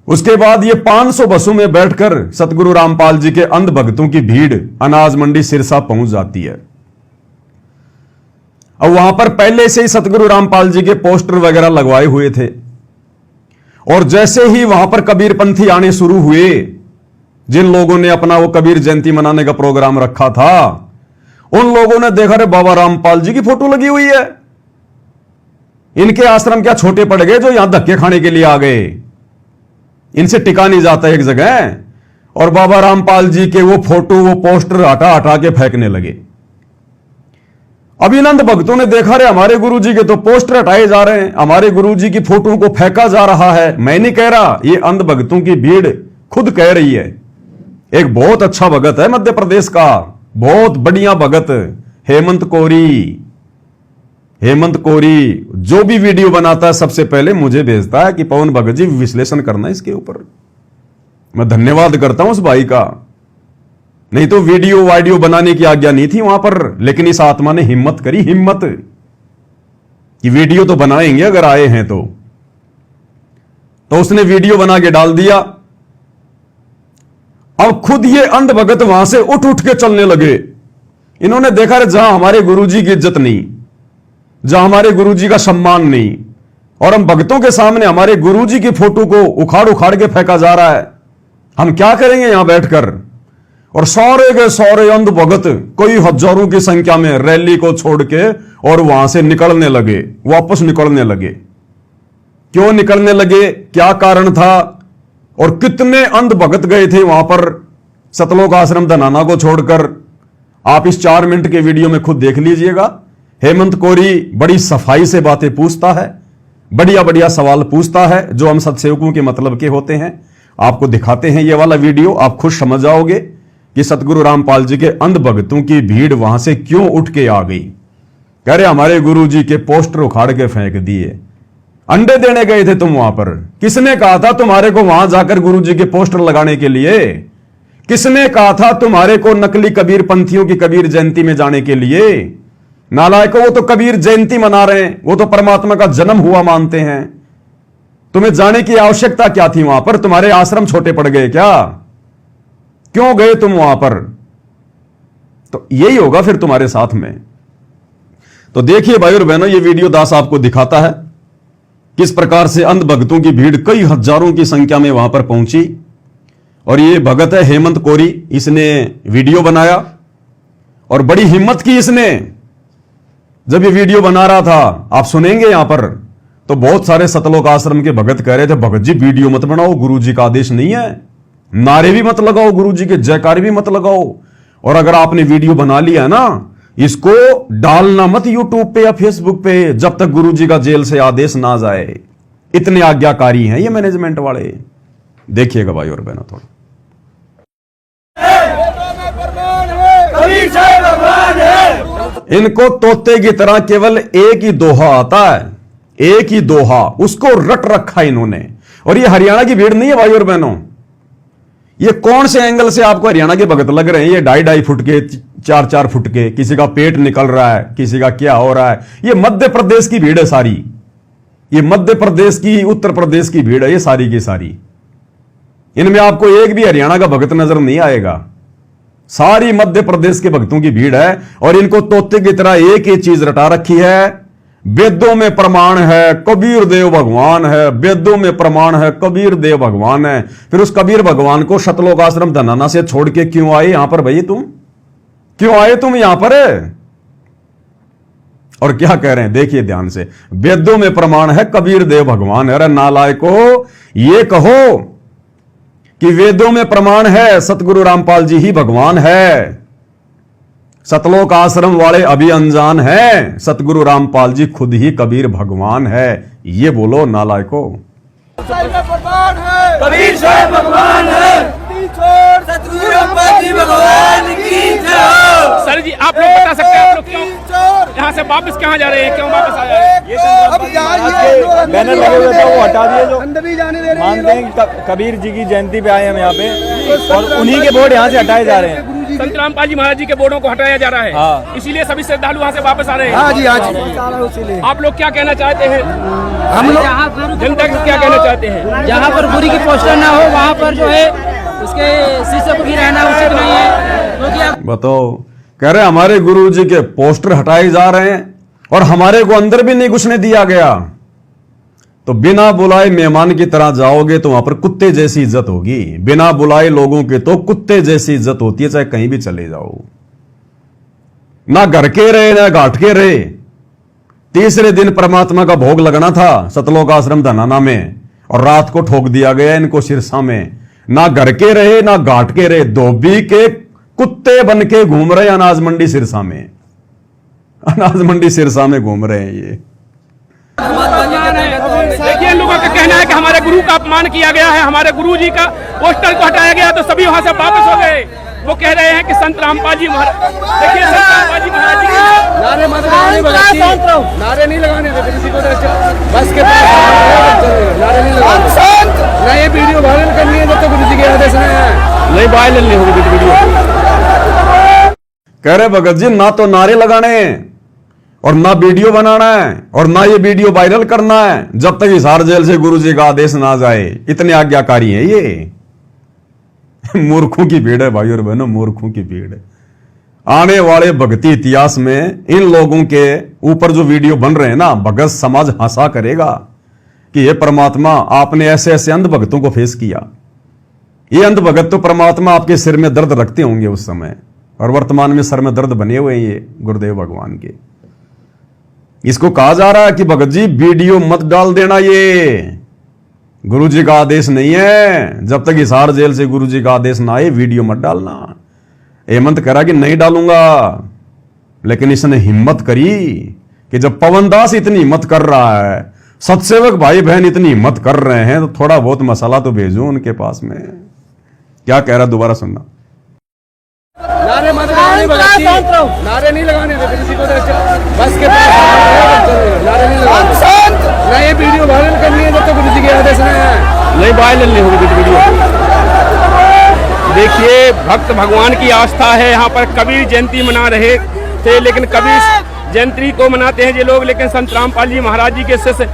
उसके बाद ये 500 बसों में बैठकर सतगुरु रामपाल जी के अंध भक्तों की भीड़ अनाज मंडी सिरसा पहुंच जाती है। अब वहां पर पहले से ही सतगुरु रामपाल जी के पोस्टर वगैरह लगवाए हुए थे, और जैसे ही वहां पर कबीरपंथी आने शुरू हुए, जिन लोगों ने अपना वो कबीर जयंती मनाने का प्रोग्राम रखा था, उन लोगों ने देखा रे बाबा रामपाल जी की फोटो लगी हुई है, इनके आश्रम क्या छोटे पड़ गए जो यहां धक्के खाने के लिए आ गए, इनसे टिका नहीं जाता एक जगह। और बाबा रामपाल जी के वो फोटो वो पोस्टर हटा हटा के फेंकने लगे। अभिनंद भक्तों ने देखा रे हमारे गुरुजी के तो पोस्टर हटाए जा रहे हैं, हमारे गुरुजी की फोटो को फेंका जा रहा है। मैं नहीं कह रहा, ये अंध भक्तों की भीड़ खुद कह रही है। एक बहुत अच्छा भगत है मध्य प्रदेश का, बहुत बढ़िया भगत हेमंत कोरी। हेमंत कोरी जो भी वीडियो बनाता है सबसे पहले मुझे भेजता है कि पवन भगत जी विश्लेषण करना इसके ऊपर। मैं धन्यवाद करता हूं उस भाई का, नहीं तो वीडियो बनाने की आज्ञा नहीं थी वहां पर, लेकिन इस आत्मा ने हिम्मत करी, हिम्मत कि वीडियो तो बनाएंगे अगर आए हैं तो उसने वीडियो बना के डाल दिया। अब खुद ये अंध भगत वहां से उठ उठ के चलने लगे। इन्होंने देखा रे जहां हमारे गुरुजी की इज्जत नहीं, जहां हमारे गुरुजी का सम्मान नहीं, और हम भक्तों के सामने हमारे गुरुजी की फोटो को उखाड़ उखाड़ के फेंका जा रहा है, हम क्या करेंगे यहां बैठकर। और सारे के सारे अंध भगत कोई हजारों की संख्या में रैली को छोड़ के और वहां से निकलने लगे, वापस निकलने लगे। क्यों निकलने लगे, क्या कारण था, और कितने अंध भगत गए थे वहां पर सतलोक आश्रम धनाना को छोड़कर, आप इस 4 मिनट के वीडियो में खुद देख लीजिएगा। हेमंत कोरी बड़ी सफाई से बातें पूछता है, बढ़िया बढ़िया सवाल पूछता है जो हम सत्सेवकों के मतलब के होते हैं। आपको दिखाते हैं ये वाला वीडियो, आप खुद समझ जाओगे कि सतगुरु रामपाल जी के अंध भक्तों की भीड़ वहां से क्यों उठ के आ गई। कह रहे हमारे गुरु जी के पोस्टर उखाड़ के फेंक दिए। अंडे देने गए थे तुम वहां पर, किसने कहा था तुम्हारे को वहां जाकर गुरु जी के पोस्टर लगाने के लिए? किसने कहा था तुम्हारे को नकली कबीर पंथियों की कबीर जयंती में जाने के लिए? नालायकों, वो तो कबीर जयंती मना रहे हैं, वो तो परमात्मा का जन्म हुआ मानते हैं। तुम्हें जाने की आवश्यकता क्या थी वहां पर? तुम्हारे आश्रम छोटे पड़ गए क्या? क्यों गए तुम वहां पर? तो यही होगा फिर तुम्हारे साथ में। तो देखिए भाई और बहनों, ये वीडियो दास आपको दिखाता है किस प्रकार से अंध भक्तों की भीड़ कई हजारों की संख्या में वहां पर पहुंची। और ये भगत है हेमंत कोरी, इसने वीडियो बनाया और बड़ी हिम्मत की इसने। जब ये वीडियो बना रहा था, आप सुनेंगे यहां पर, तो बहुत सारे सतलोक आश्रम के भगत कह रहे थे भगत जी वीडियो मत बनाओ, गुरुजी का आदेश नहीं है, नारे भी मत लगाओ, गुरुजी के जयकार भी मत लगाओ, और अगर आपने वीडियो बना लिया ना, इसको डालना मत यूट्यूब पे या फेसबुक पे जब तक गुरुजी का जेल से आदेश ना जाए। इतने आज्ञाकारी हैं ये मैनेजमेंट वाले। देखिएगा भाई और बहनों, थोड़ा इनको तोते की तरह केवल एक ही दोहा आता है, एक ही दोहा, उसको रट रखा इन्होंने। और ये हरियाणा की भीड़ नहीं है भाई और बहनों, ये कौन से एंगल से आपको हरियाणा के भगत लग रहे हैं? ये 2.5 फुट के, 4 फुट के, किसी का पेट निकल रहा है, किसी का क्या हो रहा है। ये मध्य प्रदेश की भीड़ है सारी, ये मध्य प्रदेश की, उत्तर प्रदेश की भीड़ है ये सारी की सारी। इनमें आपको एक भी हरियाणा का भगत नजर नहीं आएगा, सारी मध्य प्रदेश के भक्तों की भीड़ है। और इनको तोते की तरह एक ही चीज रटा रखी है, वेदों में प्रमाण है कबीर देव भगवान है, वेदों में प्रमाण है कबीर देव भगवान है। फिर उस कबीर भगवान को सतलोक आश्रम धनाना से छोड़ के क्यों आए यहां पर भाई? तुम क्यों आए तुम यहां पर? और क्या कह रहे हैं देखिए ध्यान से, वेदों में प्रमाण है कबीर देव भगवान है। अरे नालायको, ये कहो कि वेदों में प्रमाण है सतगुरु रामपाल जी ही भगवान है। सतलोक आश्रम वाले अभी अनजान हैं, सतगुरु रामपाल जी खुद ही कबीर भगवान है। ये बोलो नालायको। कबीर साहब भगवान है, सतगुरु रामपाल जी भगवान की जय। सर जी आप लोग बता सकते हैं आप लोग क्यों यहाँ से वापस कहाँ जा रहे हैं, क्यों वापस आए हैं? ये बैनर लगे हुए थे वो हटा दिए, जो मानते हैं कि कबीर जी की जयंती पे आए हम यहाँ पे, और उन्हीं के बोर्ड यहाँ से हटाए जा रहे हैं। संत रामपाल जी महाराज जी के बोर्डों को हटाया जा रहा है, हाँ। इसीलिए सभी श्रद्धालु वहाँ से वापस आ रहे हैं। हाँ जी, हाँ जी। आप लोग क्या कहना चाहते हैं? हम लोग जनता को क्या कहना चाहते हैं? जहाँ पर गुरु की पोस्टर ना हो वहाँ पर जो है उसके शिष्य को भी रहना उचित नहीं है, क्योंकि बताओ, कह रहे हमारे गुरु जी के पोस्टर हटाए जा रहे हैं और हमारे को अंदर भी नहीं घुसने दिया गया। तो बिना बुलाए मेहमान की तरह जाओगे तो वहां पर कुत्ते जैसी इज्जत होगी। बिना बुलाए लोगों के तो कुत्ते जैसी इज्जत होती है, चाहे कहीं भी चले जाओ। ना घर के रहे ना घाट के रहे। तीसरे दिन परमात्मा का भोग लगना था सतलोक आश्रम धनाना में, और रात को ठोक दिया गया इनको सिरसा में। ना घर के रहे ना घाट के रहे, धोबी के कुत्ते बन के घूम रहे अनाज मंडी सिरसा में। अनाज मंडी सिरसा में घूम रहे हैं ये। देखिए, इन लोगों का कहना है कि हमारे गुरु का अपमान किया गया है, हमारे गुरु जी का पोस्टर को हटाया गया, तो सभी वहां से वापस हो गए। वो कह रहे हैं कि संत रामपाल जी महाराज, देखिए संत रामपाल जी महाराज जी के नारे मत लगाने, नारे नहीं लगाने किसी को, बस के नारे नहीं लगाने। ना ये वीडियो वायरल करनी है जब तक गुरु जी के आदेश नहीं वायरल नहीं होगी वीडियो। कह रहे भगत जी, ना तो नारे लगाने और ना वीडियो बनाना है और ना ये वीडियो वायरल करना है जब तक हिसार जेल से गुरु जी का आदेश ना जाए। इतने आज्ञाकारी है ये। मूर्खों की भीड़ है भाई और बहनों, मूर्खों की भीड़ है। आने वाले भक्ति इतिहास में इन लोगों के ऊपर जो वीडियो बन रहे हैं ना, भगत समाज हंसा करेगा कि ये परमात्मा, आपने ऐसे ऐसे अंध भक्तों को फेस किया। ये अंध भगत तो परमात्मा आपके सिर में दर्द रखते होंगे उस समय, और वर्तमान में सर में दर्द बने हुए हैं ये गुरुदेव भगवान के। इसको कहा जा रहा है कि भगत जी वीडियो मत डाल देना, ये गुरु जी का आदेश नहीं है। जब तक हिसार जेल से गुरु जी का आदेश ना आए वीडियो मत डालना। हेमंत करा कि नहीं डालूंगा, लेकिन इसने हिम्मत करी कि जब पवन दास इतनी हिम्मत कर रहा है, सत्सेवक भाई बहन इतनी हिम्मत कर रहे हैं, तो थोड़ा बहुत मसाला तो भेजो उनके पास में। क्या कह रहा दोबारा सुनना। नारे मत लगाने, नारे नहीं लगाने किसी को, बस के नारे नहीं लगाने। ना ये वीडियो वायरल करनी है जब तक गुरु जी के आदेश नहीं वायरल नहीं होगी वीडियो। देखिए, भक्त भगवान की आस्था है। यहाँ पर कबीर जयंती मना रहे थे, लेकिन कबीर जयंती को मनाते हैं ये लोग, लेकिन संत रामपाल जी महाराज जी के शिष्य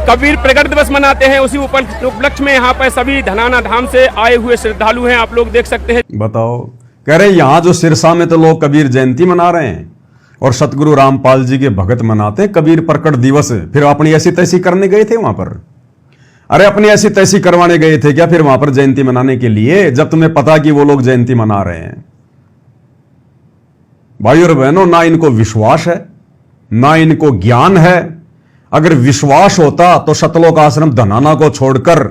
कबीर प्रगट दिवस मनाते हैं। उसी उपलक्ष्य में यहाँ पर सभी धनाना धाम से आए हुए श्रद्धालु हैं, आप लोग देख सकते हैं। बताओ, कह रहे यहां जो सिरसा में तो लोग कबीर जयंती मना रहे हैं और सतगुरु रामपाल जी के भगत मनाते हैं कबीर प्रकट दिवस। फिर अपनी ऐसी तैसी करने गए थे वहां पर? अरे अपनी ऐसी तैसी करवाने गए थे क्या फिर वहां पर जयंती मनाने के लिए, जब तुम्हें पता कि वो लोग जयंती मना रहे हैं? भाई और बहनों, ना इनको विश्वास है ना इनको ज्ञान है। अगर विश्वास होता तो सतलोक आश्रम धनाना को छोड़कर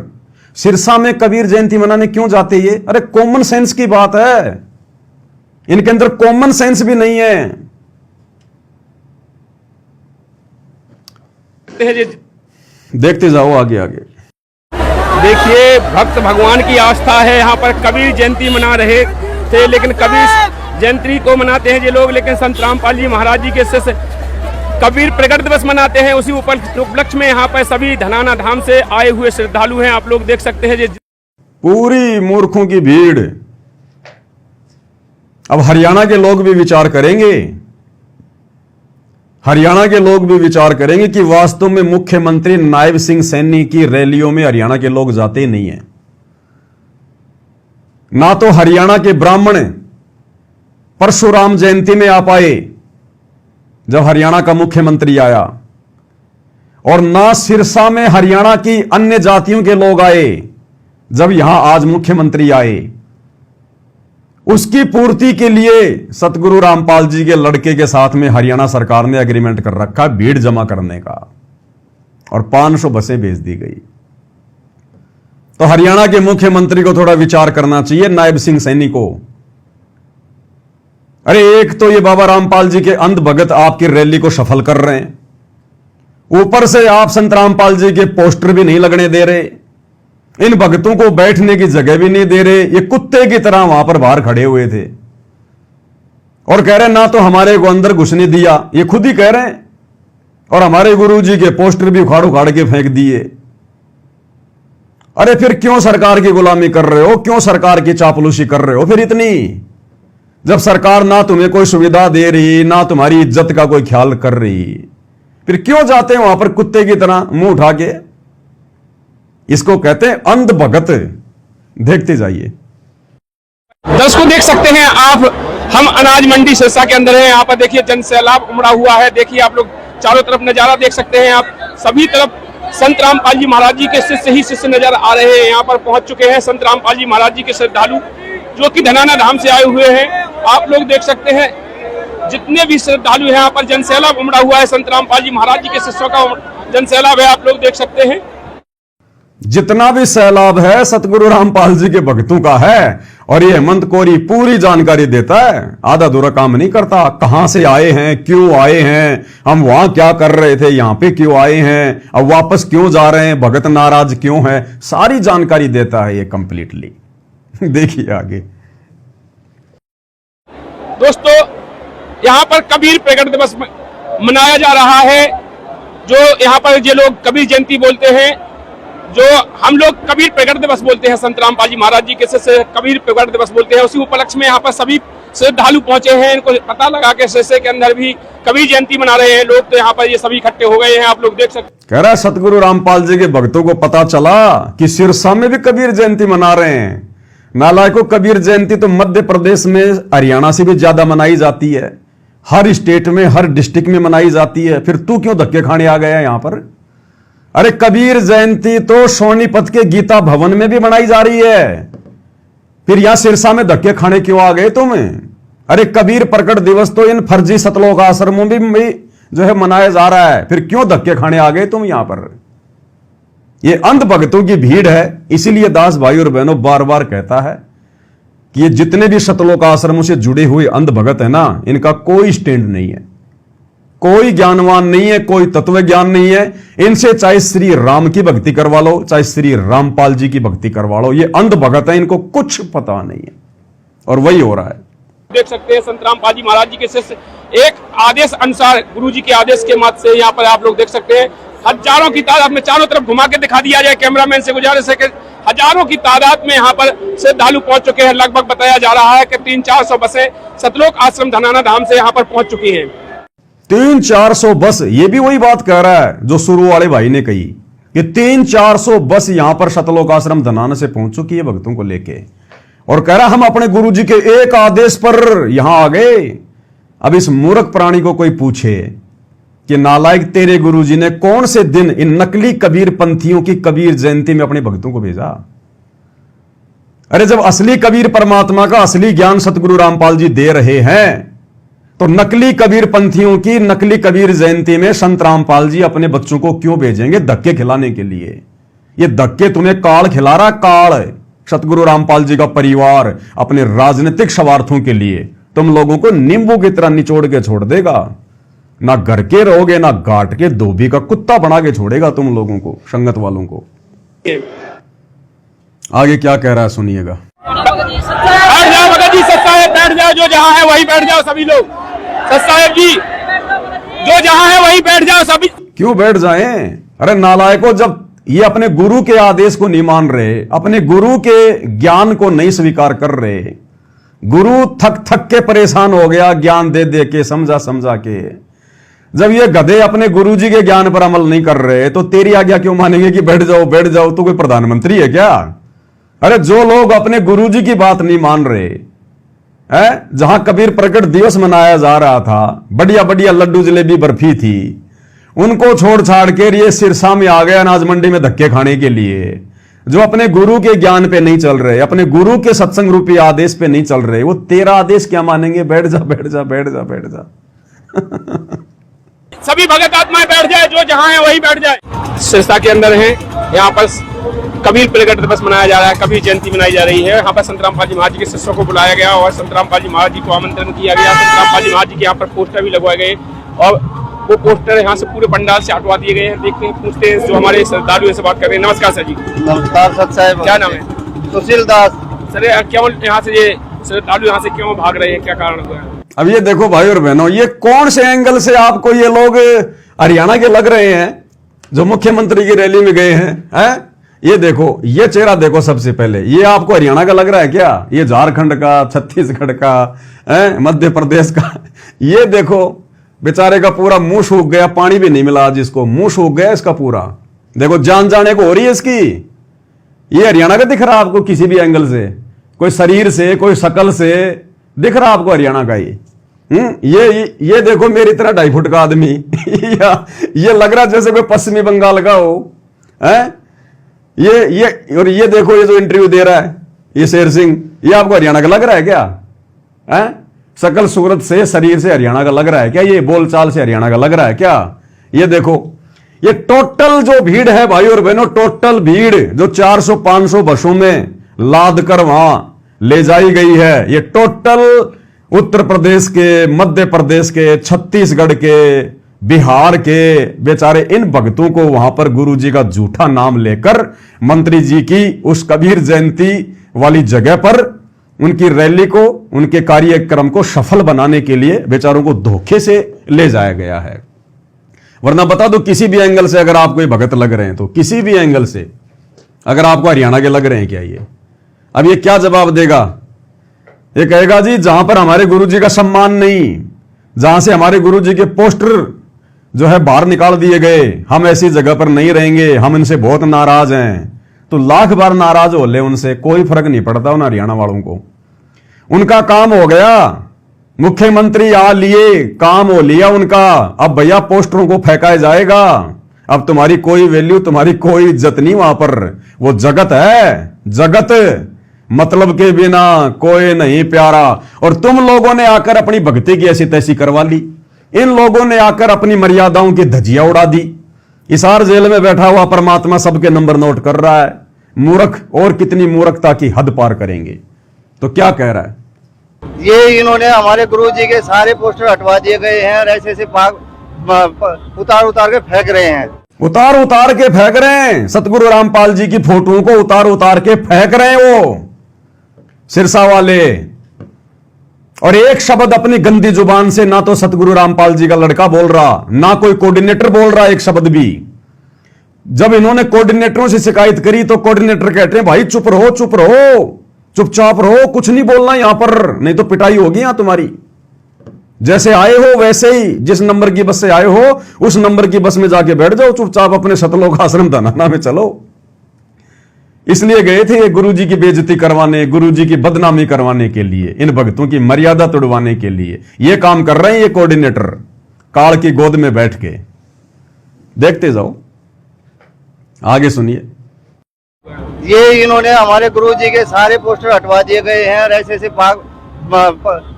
सिरसा में कबीर जयंती मनाने क्यों जाते ये? अरे कॉमन सेंस की बात है, इनके अंदर कॉमन सेंस भी नहीं है। देखते जाओ आगे आगे। देखिए, भक्त भगवान की आस्था है। यहाँ पर कबीर जयंती मना रहे थे, लेकिन कबीर जयंती को मनाते हैं ये लोग, लेकिन संत रामपाल जी महाराज जी के शिष्य कबीर प्रगट दिवस मनाते हैं। उसी उपलक्ष्य में यहाँ पर सभी धनाना धाम से आए हुए श्रद्धालु हैं, आप लोग देख सकते हैं। पूरी मूर्खों की भीड़। अब हरियाणा के लोग भी विचार करेंगे, हरियाणा के लोग भी विचार करेंगे कि वास्तव में मुख्यमंत्री नायब सिंह सैनी की रैलियों में हरियाणा के लोग जाते ही नहीं है। ना तो हरियाणा के ब्राह्मण परशुराम जयंती में आ पाए जब हरियाणा का मुख्यमंत्री आया, और ना सिरसा में हरियाणा की अन्य जातियों के लोग आए जब यहां आज मुख्यमंत्री आए। उसकी पूर्ति के लिए सतगुरु रामपाल जी के लड़के के साथ में हरियाणा सरकार ने एग्रीमेंट कर रखा भीड़ जमा करने का, और 500 बसें भेज दी गई। तो हरियाणा के मुख्यमंत्री को थोड़ा विचार करना चाहिए, नायब सिंह सैनी को। अरे एक तो ये बाबा रामपाल जी के अंध भगत आपकी रैली को सफल कर रहे हैं, ऊपर से आप संत रामपाल जी के पोस्टर भी नहीं लगने दे रहे, इन भक्तों को बैठने की जगह भी नहीं दे रहे। ये कुत्ते की तरह वहां पर बाहर खड़े हुए थे और कह रहे ना तो हमारे को अंदर घुसने दिया, ये खुद ही कह रहे हैं, और हमारे गुरु जी के पोस्टर भी उखाड़ उखाड़ के फेंक दिए। अरे फिर क्यों सरकार की गुलामी कर रहे हो, क्यों सरकार की चापलूसी कर रहे हो फिर इतनी? जब सरकार ना तुम्हें कोई सुविधा दे रही, ना तुम्हारी इज्जत का कोई ख्याल कर रही, फिर क्यों जाते हैं वहां पर कुत्ते की तरह मुंह उठा के? इसको कहते हैं अंध भगत। देखते जाइए। दर्शकों देख सकते हैं आप, हम अनाज मंडी सिरसा के अंदर हैं। यहाँ पर देखिए जन सैलाब उमड़ा हुआ है। देखिए आप लोग चारों तरफ नजारा देख सकते हैं। आप सभी तरफ संत रामपाल जी महाराज जी के शिष्य ही शिष्य नजर आ रहे हैं। यहाँ पर पहुंच चुके हैं संत रामपाल जी महाराज जी के श्रद्धालु, जो कि धनाना धाम से आए हुए हैं। आप लोग देख सकते हैं जितने भी श्रद्धालु हैं, यहाँ पर जन सैलाब उमड़ा हुआ है। संत रामपाल जी महाराज जी के शिष्यों का जन सैलाब है, आप लोग देख सकते हैं। जितना भी सैलाब है सतगुरु रामपाल जी के भक्तों का है। और ये हेमंत कोरी पूरी जानकारी देता है, आधा दूरा काम नहीं करता। कहां से आए हैं, क्यों आए हैं, हम वहां क्या कर रहे थे, यहां पे क्यों आए हैं, अब वापस क्यों जा रहे हैं, भगत नाराज क्यों है, सारी जानकारी देता है ये कंप्लीटली। देखिए आगे। दोस्तों यहाँ पर कबीर प्रकट दिवस मनाया जा रहा है। जो यहाँ पर ये लोग कबीर जयंती बोलते हैं, जो हम लोग कबीर प्रकट दिवस बोलते हैं, संत रामपाल जी महाराज जी के से कबीर प्रकट दिवस बोलते हैं। उसी उपलक्ष्य में यहाँ पर सभी श्रद्धालु पहुंचे हैं। इनको पता लगा कि सिरसा के अंदर भी कबीर जयंती मना रहे हैं लोग, तो यहाँ पर ये सभी इकट्ठे हो गए हैं। आप लोग देख सकते। कह रहा है सतगुरु रामपाल जी के भक्तों को पता चला कि सिरसा में भी कबीर जयंती मना रहे हैं। नालायकों, कबीर जयंती तो मध्य प्रदेश में हरियाणा से भी ज्यादा मनाई जाती है, हर स्टेट में हर डिस्ट्रिक्ट में मनाई जाती है। फिर तू क्यों धक्के खाने आ गया यहां पर? अरे कबीर जयंती तो सोनीपत के गीता भवन में भी मनाई जा रही है, फिर यहां सिरसा में धक्के खाने क्यों आ गए तुम? अरे कबीर प्रकट दिवस तो इन फर्जी सतलोक आश्रमों में भी जो है मनाया जा रहा है, फिर क्यों धक्के खाने आ गए तुम यहां पर? ये अंध भक्तों की भीड़ है। इसीलिए दास भाई और बहनों बार बार कहता है कि ये जितने भी सतलोक आश्रमों से जुड़े हुए अंध भगत है ना, इनका कोई स्टैंड नहीं है, कोई ज्ञानवान नहीं है, कोई तत्व ज्ञान नहीं है। इनसे चाहे श्री राम की भक्ति करवा लो, चाहे श्री रामपाल जी की भक्ति करवा लो, ये अंध भगत है, इनको कुछ पता नहीं है। और वही हो रहा है। देख सकते हैं संत रामपाल जी महाराज जी के शिष्य एक आदेश अनुसार, गुरु जी के आदेश के मत से यहाँ पर आप लोग देख सकते हैं हजारों की तादाद में, चारों तरफ घुमा के दिखा दिया जाए कैमरामैन से गुजारिश है कि हजारों की तादाद में यहाँ पर श्रद्धालु पहुंच चुके हैं। लगभग बताया जा रहा है कि 300-400 बसें सतलोक आश्रम धनाना धाम से यहाँ पर पहुंच चुकी हैं। 300-400 बस, ये भी वही बात कह रहा है जो शुरू वाले भाई ने कही कि 300-400 बस यहां पर सतलोक आश्रम धनाना से पहुंच चुकी है भक्तों को लेके। और कह रहा हम अपने गुरु जी के एक आदेश पर यहां आ गए। अब इस मूर्ख प्राणी को कोई पूछे कि नालायक, तेरे गुरु जी ने कौन से दिन इन नकली कबीर पंथियों की कबीर जयंती में अपने भक्तों को भेजा? अरे जब असली कबीर परमात्मा का असली ज्ञान सतगुरु रामपाल जी दे रहे हैं, तो नकली कबीर पंथियों की नकली कबीर जयंती में संत रामपाल जी अपने बच्चों को क्यों भेजेंगे धक्के खिलाने के लिए? ये धक्के तुम्हें काल खिला रहा, काल। सतगुरु रामपाल जी का परिवार अपने राजनीतिक स्वार्थों के लिए तुम लोगों को नींबू की तरह निचोड़ के छोड़ देगा। ना घर के रहोगे, ना घाट के धोबी का कुत्ता बना के छोड़ेगा तुम लोगों को, संगत वालों को। आगे क्या कह रहा है सुनिएगा। बैठ जाओ भगत जी, सत साहेब बैठ जाओ, जो जहां है वही बैठ जाओ सभी लोग। सत साहेब जी जो जहां है वही बैठ जाओ सभी। क्यों बैठ जाएं? अरे नालायकों, जब ये अपने गुरु के आदेश को नहीं मान रहे, अपने गुरु के ज्ञान को नहीं स्वीकार कर रहे, गुरु थक थक के परेशान हो गया ज्ञान दे दे के, समझा समझा के। जब ये गधे अपने गुरुजी के ज्ञान पर अमल नहीं कर रहे, तो तेरी आज्ञा क्यों मानेंगे कि बैठ जाओ बैठ जाओ? तो कोई प्रधानमंत्री है क्या? अरे जो लोग अपने गुरुजी की बात नहीं मान रहे हैं, जहां कबीर प्रकट दिवस मनाया जा रहा था, बढ़िया बढ़िया लड्डू जलेबी बर्फी थी, उनको छोड़ छाड़ के ये सिरसा में आ गया अनाज मंडी में धक्के खाने के लिए। जो अपने गुरु के ज्ञान पे नहीं चल रहे, अपने गुरु के सत्संग रूपी आदेश पे नहीं चल रहे, वो तेरा आदेश क्या मानेंगे? बैठ जा बैठ जा बैठ जा बैठ जा। सभी भगत आत्माएं बैठ जाए, जो जहां है वही बैठ जाए। सिरसा के अंदर है, यहाँ पर कबीर प्रकट दिवस मनाया जा रहा है, कबीर जयंती मनाई जा रही है। यहाँ पर संत रामपाल जी महाराज जी के शिष्यों को बुलाया गया और संत रामपाल जी महाराज जी को आमंत्रण किया गया। संत रामपाल जी महाराज जी के यहाँ पर पोस्टर भी लगवाए गए और वो पोस्टर यहाँ से पूरे पंडाल से हटवा दिए गए हैं। देखते हैं, पूछते हैं जो हमारे श्रद्धालु से बात कर रहे हैं। नमस्कार सर जी। नमस्कार सत साहब। क्या नाम है? सुशील दास। सर क्यों यहाँ से ये श्रद्धालु यहाँ से क्यों भाग रहे हैं, क्या कारण हुआ है? अब ये देखो भाई और बहनों, ये कौन से एंगल से आपको ये लोग हरियाणा के लग रहे हैं जो मुख्यमंत्री की रैली में गए हैं? ये देखो, ये चेहरा देखो सबसे पहले, ये आपको हरियाणा का लग रहा है क्या? ये झारखंड का, छत्तीसगढ़ का, मध्य प्रदेश का। ये देखो बेचारे का पूरा मुंह सूख गया, पानी भी नहीं मिला आज इसको, मुंह सूख गया इसका पूरा। देखो जान जाने को हो रही है इसकी। ये हरियाणा का दिख रहा आपको किसी भी एंगल से, कोई शरीर से, कोई शकल से दिख रहा आपको हरियाणा का ये देखो मेरी तरह 2.5 फुट का आदमी ये लग रहा जैसे कोई पश्चिमी बंगाल का हो, है और ये देखो ये जो इंटरव्यू दे रहा है ये शेर सिंह, ये आपको हरियाणा का लग रहा है क्या? है शकल सूरत से, शरीर से हरियाणा का लग रहा है क्या? ये बोलचाल से हरियाणा का लग रहा है क्या? ये देखो ये टोटल जो भीड़ है भाई और बहनों, टोटल भीड़ जो 400-500 बसों में लाद कर वहां ले जाई गई है, ये टोटल उत्तर प्रदेश के, मध्य प्रदेश के, छत्तीसगढ़ के, बिहार के बेचारे इन भक्तों को वहां पर गुरुजी का झूठा नाम लेकर मंत्री जी की उस कबीर जयंती वाली जगह पर उनकी रैली को, उनके कार्यक्रम को सफल बनाने के लिए बेचारों को धोखे से ले जाया गया है। वरना बता दो किसी भी एंगल से अगर आपको ये भगत लग रहे हैं तो किसी भी एंगल से अगर आपको हरियाणा के लग रहे हैं क्या ये, अब ये क्या जवाब देगा? ये कहेगा जी जहां पर हमारे गुरुजी का सम्मान नहीं, जहां से हमारे गुरुजी के पोस्टर जो है बाहर निकाल दिए गए, हम ऐसी जगह पर नहीं रहेंगे, हम इनसे बहुत नाराज हैं। तो लाख बार नाराज हो ले उनसे, कोई फर्क नहीं पड़ता उन हरियाणा वालों को। उनका काम हो गया, मुख्यमंत्री आ लिए, काम हो लिया उनका। अब भैया पोस्टरों को फेंकाया जाएगा, अब तुम्हारी कोई वैल्यू, तुम्हारी कोई इज्जत नहीं वहां पर। वो जगत है, जगत मतलब के बिना कोई नहीं प्यारा। और तुम लोगों ने आकर अपनी भक्ति की ऐसी तैसी करवा ली, इन लोगों ने आकर अपनी मर्यादाओं की धज्जियां उड़ा दी। हिसार जेल में बैठा हुआ परमात्मा सबके नंबर नोट कर रहा है। मूर्ख और कितनी मूर्खता की हद पार करेंगे। तो क्या कह रहा है ये, इन्होंने हमारे गुरु जी के सारे पोस्टर हटवा दिए गए हैं और ऐसे उतार उतार के फेंक रहे हैं, उतार उतार के फेंक रहे हैं। सतगुरु रामपाल जी की फोटो को उतार उतार के फेंक रहे हैं वो सिरसा वाले। और एक शब्द अपनी गंदी जुबान से ना तो सतगुरु रामपाल जी का लड़का बोल रहा, ना कोई कोऑर्डिनेटर बोल रहा एक शब्द भी। जब इन्होंने कोऑर्डिनेटरों से शिकायत करी तो कोऑर्डिनेटर कहते हैं भाई चुप रहो, चुप रहो, चुपचाप रहो, कुछ नहीं बोलना यहां पर, नहीं तो पिटाई होगी यहां तुम्हारी। जैसे आए हो वैसे ही, जिस नंबर की बस से आए हो उस नंबर की बस में जाके बैठ जाओ, चुपचाप अपने सतलोक आश्रम धनाना में चलो। इसलिए गए थे ये गुरुजी की बेइज्जती करवाने, गुरुजी की बदनामी करवाने के लिए, इन भक्तों की मर्यादा तोड़वाने के लिए ये काम कर रहे हैं ये कोऑर्डिनेटर काल की गोद में बैठ के। देखते जाओ, आगे सुनिए। ये इन्होंने हमारे गुरु जी के सारे पोस्टर हटवा दिए गए हैं और ऐसे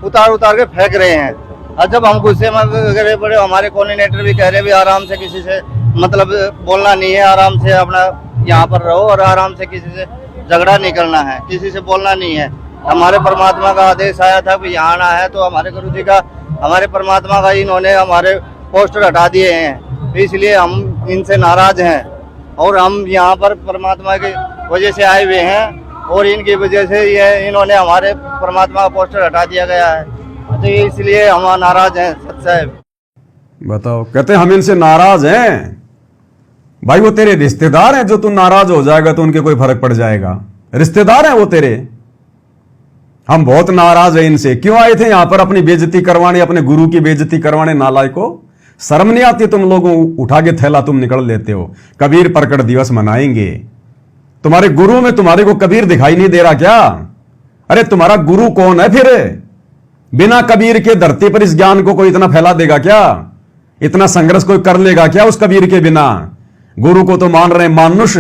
उतार उतार के फेंक रहे हैं। और जब हम गुस्से में गए बड़े, हमारे कोऑर्डिनेटर भी कह रहे भी आराम से, किसी से मतलब बोलना नहीं है, आराम से अपना यहाँ पर रहो और आराम से, किसी से झगड़ा नहीं करना है, किसी से बोलना नहीं है। हमारे परमात्मा का आदेश आया था कि यहाँ आना है, तो हमारे गुरु जी का, हमारे परमात्मा का इन्होंने हमारे पोस्टर हटा दिए हैं। इसलिए हम इनसे नाराज हैं और हम यहाँ पर परमात्मा की वजह से आए हुए हैं और इनकी वजह से ये इन्होंने हमारे परमात्मा का पोस्टर हटा दिया गया है, तो इसलिए हम नाराज हैं। सच साहब बताओ, कहते हम इनसे नाराज हैं। भाई वो तेरे रिश्तेदार हैं, जो तू नाराज हो जाएगा तो उनके कोई फर्क पड़ जाएगा? रिश्तेदार हैं वो तेरे। हम बहुत नाराज हैं इनसे। क्यों आए थे यहां पर अपनी बेइज्जती करवाने, अपने गुरु की बेइज्जती करवाने? नालायकों, शर्म नहीं आती तुम लोगों? उठा के थैला तुम निकल लेते हो। कबीर प्रकट दिवस मनाएंगे, तुम्हारे गुरु में तुम्हारे को कबीर दिखाई नहीं दे रहा क्या? अरे तुम्हारा गुरु कौन है फिर? बिना कबीर के धरती पर इस ज्ञान को कोई इतना फैला देगा क्या? इतना संघर्ष कोई कर लेगा क्या उस कबीर के बिना? गुरु को तो मान रहे हैं मानुष,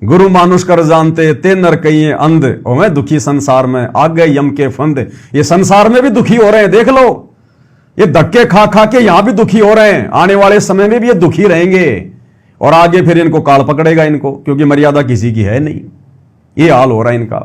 गुरु मानुष कर जानते ते नर कई अंध, ओ मैं दुखी संसार में आ गए यम के फंद। ये संसार में भी दुखी हो रहे हैं, देख लो, ये धक्के खा खा के यहां भी दुखी हो रहे हैं। आने वाले समय में भी ये दुखी रहेंगे और आगे फिर इनको काल पकड़ेगा इनको, क्योंकि मर्यादा किसी की है नहीं। ये हाल हो रहा है इनका।